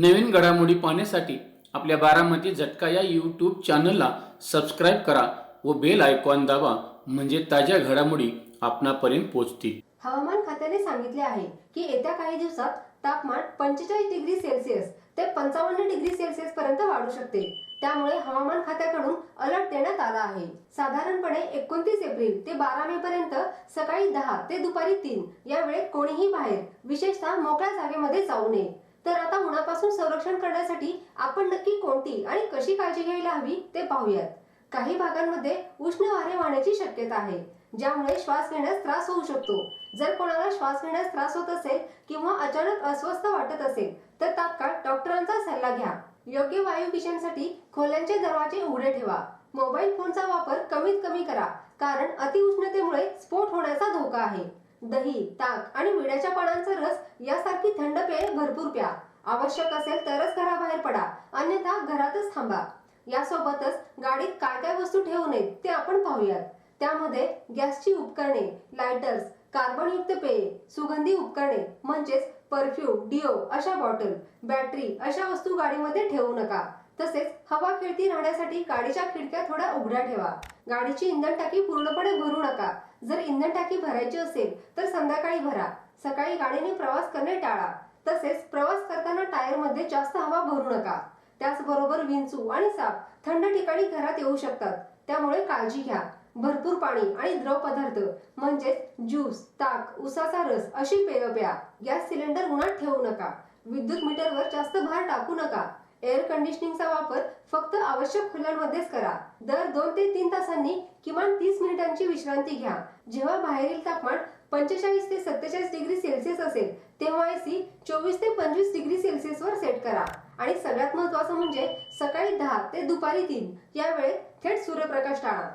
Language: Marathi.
नवीन घडामोडी पाहण्यासाठी आपल्या बारामती झटका या यूट्यूब चॅनलला सबस्क्राईब करा व बेल आयकॉन दाबा, म्हणजे ताज्या घडामोडी आपणापर्यंत पोहोचतील। हवामान खात्याने सांगितले आहे की येत्या काही दिवसात तापमान 45 डिग्री सेल्सिअस ते 55 डिग्री सेल्सिअस पर्यंत वाढू शकते। त्यामुळे हवामान खात्याकडून अलर्ट देण्यात आला आहे। साधारणपणे 29 एप्रिल ते 12 मे पर्यंत सकाळी 10 ते दुपारी 3 या वेळेत कोणीही बाहेर, विशेषतः मोकळ्या जागेमध्ये जाऊ नये। तर आता उन्हापासून संरक्षण करण्यासाठी आपण नक्की कोणती आणि कशी काळजी घ्यायला हवी ते पाहूयात। काही भागांमध्ये उष्ण वारे वाहण्याची शक्यता आहे, ज्यामुळे श्वास घेण्यास त्रास होऊ शकतो। जर कोणाला श्वास घेण्यास त्रास होत असेल किंवा अचानक अस्वस्थ वाटत असेल तर तात्काळ डॉक्टरांचा सल्ला घ्या। योग्य वायुविषयांसाठी खोल्यांचे दरवाजे उघडे ठेवा। मोबाईल फोनचा वापर कमीत कमी करा, कारण अतिउष्णतेमुळे स्फोट होण्याचा धोका आहे। दही, ताक आणि विड्याच्या पानांचा रस यासारखी थंड पेये भरपूर प्या। आवश्यक असेल तरच घराबाहेर पडा, अन्यथा घरातच थांबा। यासोबतच गाडीत काय काय वस्तू ठेवू नयेत ते आपण पाहूयात। त्यामध्ये गॅसची उपकरणे, लायटर्स, कार्बनयुक्त पेये, सुगंधी उपकरणे म्हणजेच परफ्यूम, डिओ अशा बॉटल, बॅटरी अशा वस्तू गाडीमध्ये ठेवू नका। तसेच हवा खेळती राहण्यासाठी गाडीच्या खिडक्या थोड्या उघड्या ठेवा। गाडीची इंधन टाकी पूर्णपणे भरू नका। जर इंधन टाकी भरायची असेल तर संध्याकाळी भरा। सकाळी गाडीने प्रवास करणे टाळा। तसेच प्रवास करताना टायर मध्ये जास्त हवा भरू नका। त्याचबरोबर विंचू आणि साप थंड ठिकाणी घरात येऊ शकतात, त्यामुळे काळजी घ्या। भरपूर पाणी आणि द्रव पदार्थ म्हणजेच ज्यूस, ताक, उसाचा रस अशी पेय प्या। गॅस सिलेंडर उन्हात ठेवू नका। विद्युत मीटरवर जास्त भार टाकू नका। एअर कंडिशनिंगचा वापर फक्त आवश्यक खोल्यांमध्येच करा। दर 2 ते 3 तासांनी किमान 30 मिनिटांची विश्रांती घ्या। जेव्हा बाहेरील तापमान 45 ते 47 डिग्री सेल्सिअस असेल तेव्हा एसी 24 ते 25 डिग्री सेल्सिअस वर सेट करा। आणि सगळ्यात महत्त्वाचं म्हणजे सकाळी 10 ते दुपारी 3 या वेळेत थेट सूर्यप्रकाश टाळा।